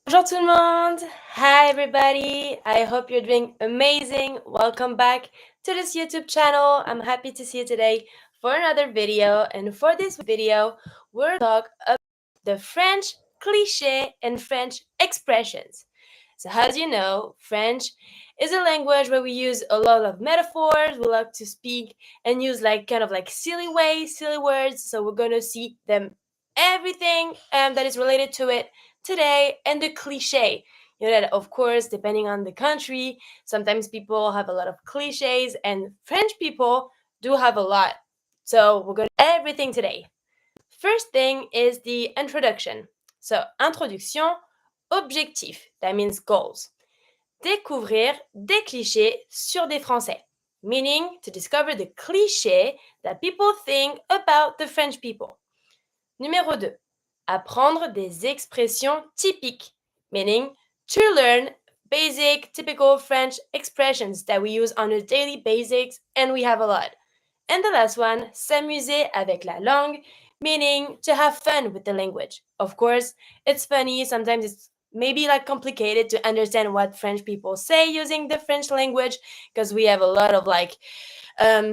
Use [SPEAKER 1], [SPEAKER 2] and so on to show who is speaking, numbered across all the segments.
[SPEAKER 1] Bonjour tout le monde! Hi everybody! I hope you're doing amazing. Welcome back to this YouTube channel. I'm happy to see you today for another video. And for this video, we're talk about the French cliché and French expressions. So as you know, French is a language where we use a lot of metaphors. We like to speak and use kind of silly ways, silly words. So we're going to see them everything that is related to it today, and the cliche. You know that, of course, depending on the country, sometimes people have a lot of cliches, and French people do have a lot. So we're going to do everything today. First thing is the introduction. So, introduction, objectif, that means goals. Découvrir des clichés sur des Français, meaning to discover the cliché that people think about the French people. Numéro 2. Apprendre des expressions typiques, meaning to learn basic, typical French expressions that we use on a daily basis, and we have a lot. And the last one, s'amuser avec la langue, meaning to have fun with the language. Of course, it's funny, sometimes it's maybe complicated to understand what French people say using the French language, because we have a lot of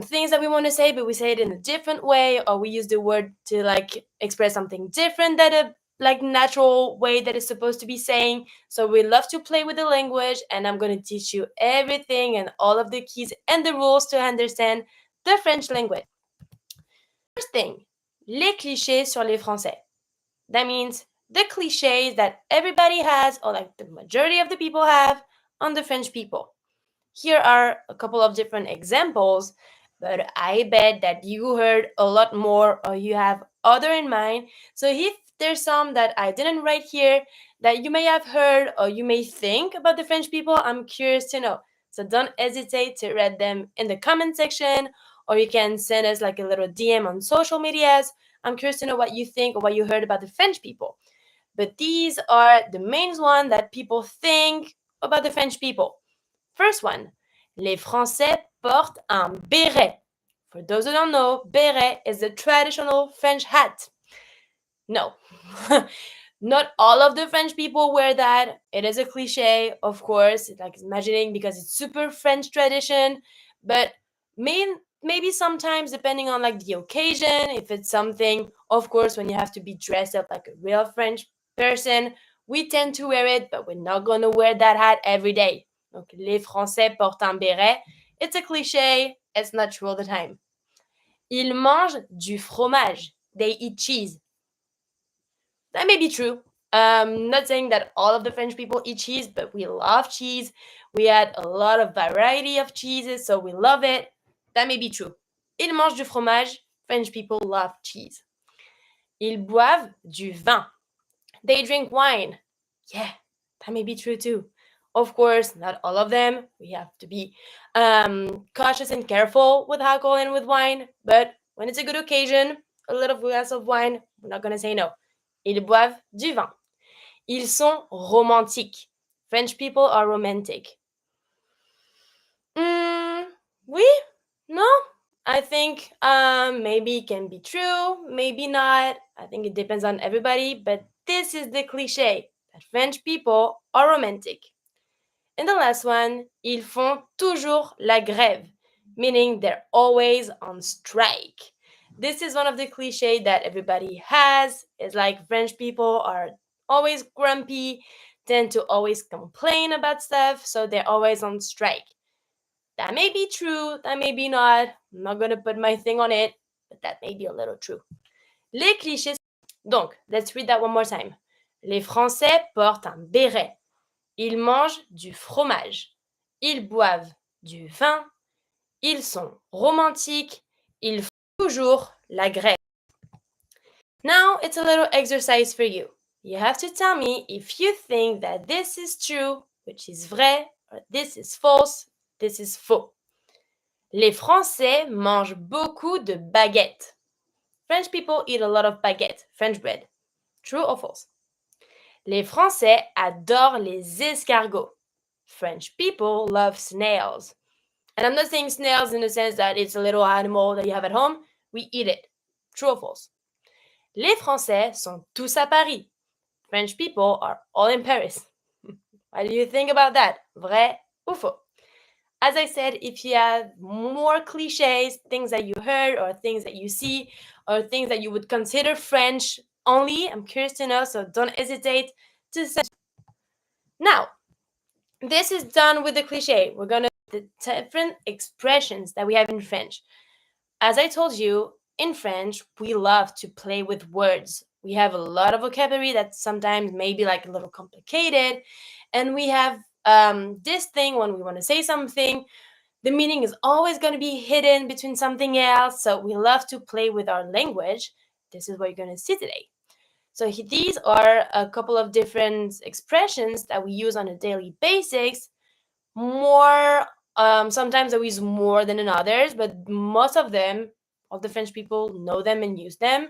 [SPEAKER 1] things that we want to say, but we say it in a different way, or we use the word to express something different than a natural way that it's supposed to be saying. So we love to play with the language, and I'm going to teach you everything and all of the keys and the rules to understand the French language. First thing, les clichés sur les Français. That means the clichés that everybody has, or the majority of the people have, on the French people. Here are a couple of different examples, but I bet that you heard a lot more or you have other in mind. So if there's some that I didn't write here that you may have heard or you may think about the French people, I'm curious to know. So don't hesitate to read them in the comment section, or you can send us a little DM on social medias. I'm curious to know what you think or what you heard about the French people. But these are the main ones that people think about the French people. First one, les Français portent un béret. For those who don't know, béret is the traditional French hat. No, not all of the French people wear that. It is a cliche, of course, imagining because it's super French tradition, but maybe sometimes depending on the occasion, if it's something, of course, when you have to be dressed up like a real French person, we tend to wear it, but we're not going to wear that hat every day. Donc, les Français portent un béret. It's a cliche. It's not true all the time. Ils mangent du fromage. They eat cheese. That may be true. Not saying that all of the French people eat cheese, but we love cheese. We had a lot of variety of cheeses, so we love it. That may be true. Ils mangent du fromage. French people love cheese. Ils boivent du vin. They drink wine. Yeah, that may be true too. Of course, not all of them. We have to be cautious and careful with alcohol and with wine. But when it's a good occasion, a little glass of wine, we're not going to say no. Ils boivent du vin. Ils sont romantiques. French people are romantic. Oui? No? I think maybe it can be true, maybe not. I think it depends on everybody, but this is the cliché that French people are romantic. And the last one, ils font toujours la grève, meaning they're always on strike. This is one of the clichés that everybody has. It's like French people are always grumpy, tend to always complain about stuff, so they're always on strike. That may be true, that may be not. I'm not going to put my thing on it, but that may be a little true. Les clichés. Donc, let's read that one more time. Les Français portent un béret. Ils mangent du fromage. Ils boivent du vin. Ils sont romantiques. Ils font toujours la grève. Now, it's a little exercise for you. You have to tell me if you think that this is true, which is vrai, or this is false, this is faux. Les Français mangent beaucoup de baguettes. French people eat a lot of baguettes, French bread. True or false? Les Français adorent les escargots. French people love snails. And I'm not saying snails in the sense that it's a little animal that you have at home. We eat it. True or false? Les Français sont tous à Paris. French people are all in Paris. What do you think about that? Vrai ou faux? As I said, if you have more cliches, things that you heard or things that you see or things that you would consider French only, I'm curious to know, so don't hesitate to send. Now, this is done with the cliche. We're going to the different expressions that we have in French. As I told you, in French, we love to play with words. We have a lot of vocabulary that sometimes may be like a little complicated. And we have this thing when we want to say something, the meaning is always going to be hidden between something else. So we love to play with our language. This is what you're going to see today. So these are a couple of different expressions that we use on a daily basis. More sometimes we use more than in others, but most of them, all the French people know them and use them.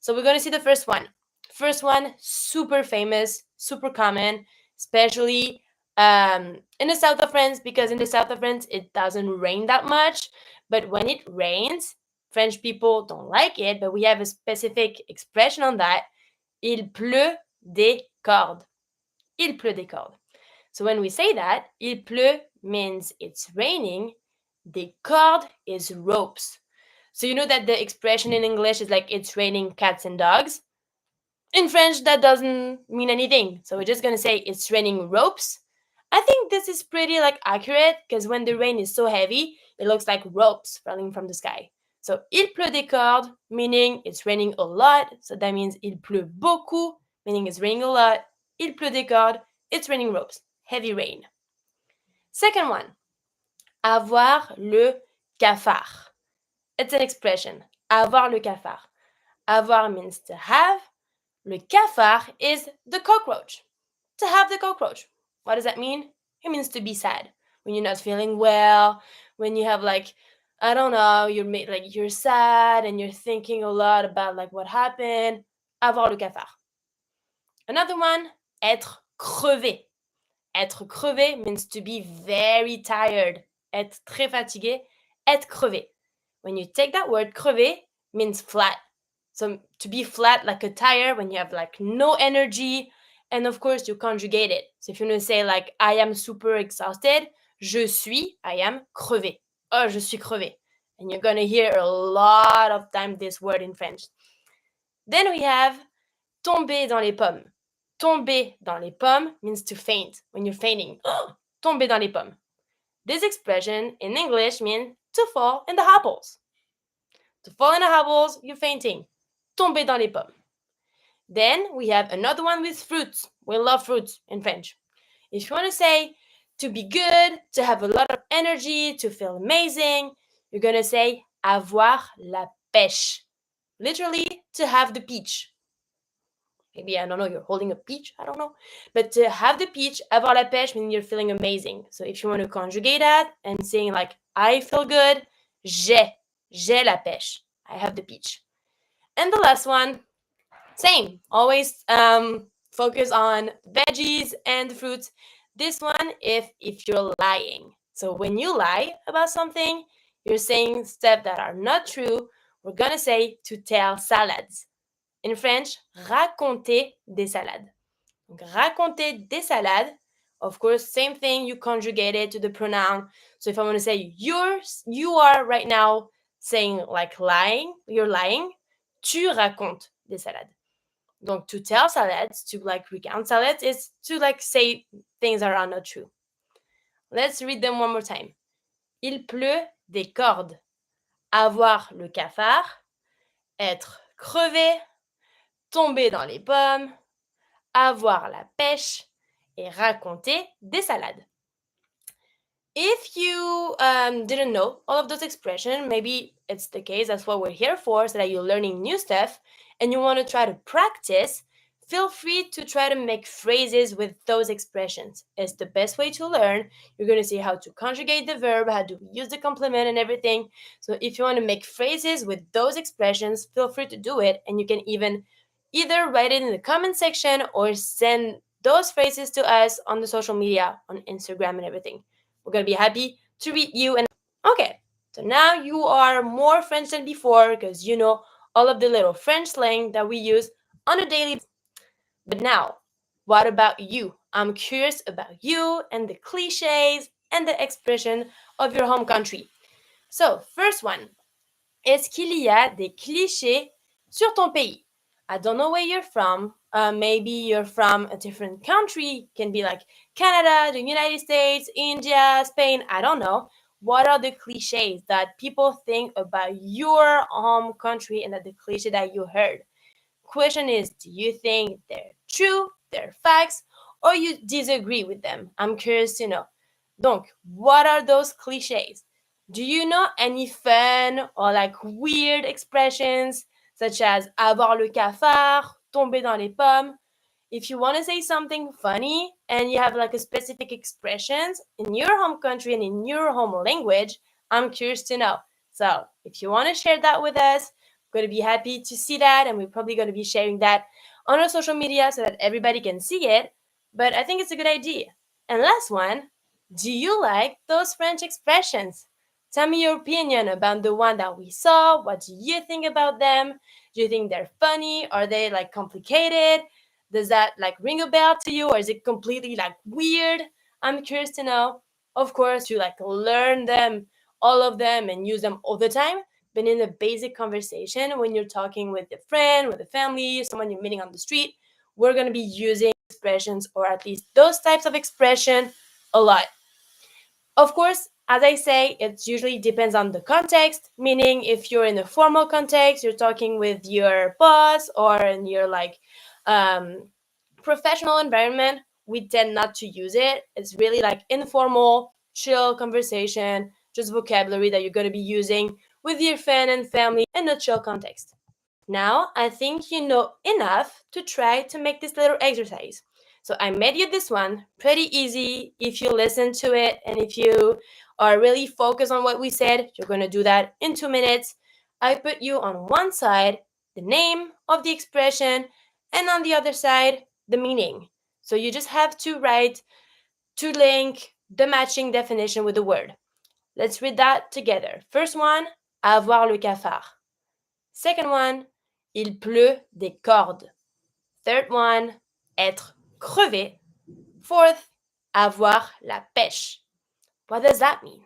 [SPEAKER 1] So we're going to see the first one. First one, super famous, super common, especially in the south of France, because in the south of France it doesn't rain that much. But when it rains, French people don't like it, but we have a specific expression on that. Il pleut des cordes. Il pleut des cordes. So when we say that, il pleut means it's raining, des cordes is ropes. So you know that the expression in English is like it's raining cats and dogs. In French, that doesn't mean anything. So we're just gonna say it's raining ropes. I think this is pretty like accurate because when the rain is so heavy, it looks like ropes falling from the sky. So il pleut des cordes, meaning it's raining a lot. So that means il pleut beaucoup, meaning it's raining a lot. Il pleut des cordes, it's raining ropes. Heavy rain. Second one, avoir le cafard. It's an expression, avoir le cafard. Avoir means to have. Le cafard is the cockroach. To have the cockroach. What does that mean? It means to be sad. When you're not feeling well, when you have like, I don't know, you're sad and you're thinking a lot about like what happened. Avoir le cafard. Another one, être crevé. Être crevé means to be very tired. Être très fatigué. Être crevé. When you take that word, crevé means flat. So to be flat like a tire when you have like no energy. And of course, you conjugate it. So if you want to say like, I am super exhausted, je suis, I am crevé. Oh, je suis crevé. And you're going to hear a lot of time this word in French. Then we have tomber dans les pommes. Tomber dans les pommes means to faint, when you're fainting. Tomber dans les pommes. This expression in English means to fall in the apples. To fall in the apples, you're fainting. Tomber dans les pommes. Then we have another one with fruits. We love fruits in French. If you want to say to be good, to have a lot of energy, to feel amazing, you're going to say avoir la pêche. Literally, to have the peach. Maybe, I don't know, you're holding a peach, I don't know. But to have the peach, avoir la pêche, means you're feeling amazing. So if you want to conjugate that and saying like, I feel good, j'ai la pêche. I have the peach. And the last one, same. Always focus on veggies and fruits. This one, if you're lying. So when you lie about something, you're saying stuff that are not true. We're gonna say to tell salades. In French, raconter des salades. Donc, raconter des salades. Of course, same thing, you conjugate it to the pronoun. So if I want to say you are right now saying like lying, you're lying, tu racontes des salades. Donc, to tell salads, to like recount salads, is to like say things that are not true. Let's read them one more time. Il pleut des cordes. Avoir le cafard. Être crevé. Tomber dans les pommes. Avoir la pêche. Et raconter des salades. If you didn't know all of those expressions, maybe it's the case, that's what we're here for, so that you're learning new stuff and you want to try to practice, feel free to try to make phrases with those expressions. It's the best way to learn. You're going to see how to conjugate the verb, how to use the complement and everything. So if you want to make phrases with those expressions, feel free to do it. And you can even either write it in the comment section or send those phrases to us on the social media, on Instagram and everything. We're going to be happy to read you. And okay, so now you are more French than before because you know all of the little French slang that we use on a daily basis. But now, What about you? I'm curious about you and the clichés and the expression of your home country. So, first one. Est-ce qu'il y a des clichés sur ton pays? I don't know where you're from. Maybe you're from a different country. Can be like Canada, the United States, India, Spain. I don't know. What are the cliches that people think about your home country and that the cliche that you heard? Question is, do you think they're true, they're facts, or you disagree with them? I'm curious to know. Donc, what are those cliches? Do you know any fun or like weird expressions such as avoir le cafard, tomber dans les pommes? If you want to say something funny and you have like a specific expressions in your home country and in your home language, I'm curious to know. So if you want to share that with us, I'm going to be happy to see that, and we're probably going to be sharing that on our social media so that everybody can see it. But I think it's a good idea. And last one, do you like those French expressions? Tell me your opinion about the one that we saw. What do you think about them? Do you think they're funny? Are they like complicated? Does that like ring a bell to you, or is it completely like weird? I'm curious to know. Of course, to like learn them, all of them, and use them all the time. But in a basic conversation, when you're talking with a friend, with a family, someone you're meeting on the street, we're going to be using expressions, or at least those types of expression, a lot. Of course, as I say, it usually depends on the context, meaning if you're in a formal context, you're talking with your boss, or in your like um, professional environment, we tend not to use it. It's really like informal, chill conversation, just vocabulary that you're going to be using with your friend and family in a chill context. Now, I think you know enough to try to make this little exercise. So I made you this one, pretty easy. If you listen to it and if you are really focused on what we said, you're going to do that in 2 minutes. I put you on one side, the name of the expression, and on the other side, the meaning. So you just have to write, to link the matching definition with the word. Let's read that together. First one, avoir le cafard. Second one, il pleut des cordes. Third one, être crevé. Fourth, avoir la pêche. What does that mean?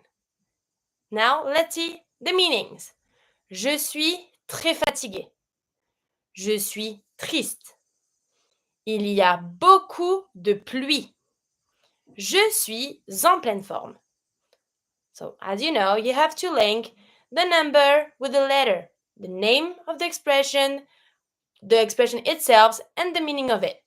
[SPEAKER 1] Now, let's see the meanings. Je suis très fatigué. Je suis triste. Il y a beaucoup de pluie. Je suis en pleine forme. So, as you know, you have to link the number with the letter, the name of the expression itself, and the meaning of it.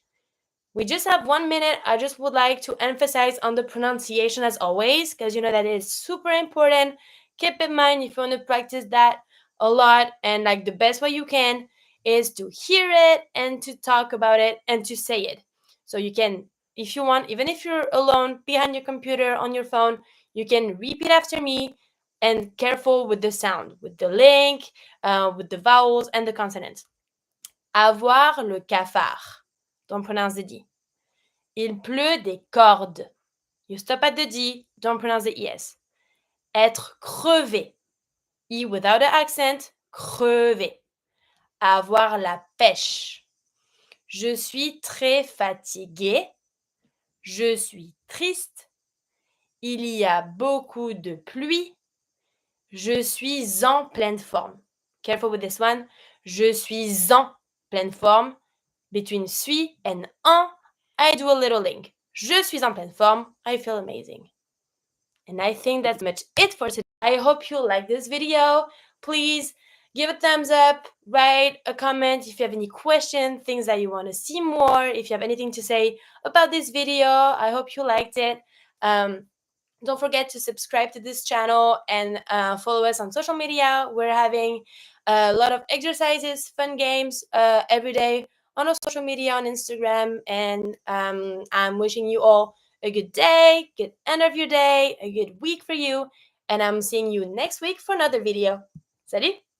[SPEAKER 1] We just have 1 minute. I just would like to emphasize on the pronunciation as always, because you know that is super important. Keep in mind if you want to practice that a lot, and like the best way you can is to hear it and to talk about it and to say it. So you can, if you want, even if you're alone behind your computer on your phone, you can repeat after me, and careful with the sound, with the link, with the vowels and the consonants. Avoir le cafard. Don't pronounce the D. Il pleut des cordes. You stop at the D, don't pronounce the ES. Être crevé. E without the accent, crevé. Avoir la pêche. Je suis très fatigué. Je suis triste. Il y a beaucoup de pluie. Je suis en pleine forme. Careful with this one. Je suis en pleine forme. Between suis and en, I do a little link. Je suis en pleine forme. I feel amazing. And I think that's much it for today. I hope you like this video. Please give a thumbs up, write a comment if you have any questions, things that you want to see more, if you have anything to say about this video. I hope you liked it. Don't forget to subscribe to this channel and follow us on social media. We're having a lot of exercises, fun games every day on our social media, on Instagram. And I'm wishing you all a good day, good end of your day, a good week for you. And I'm seeing you next week for another video. Salut!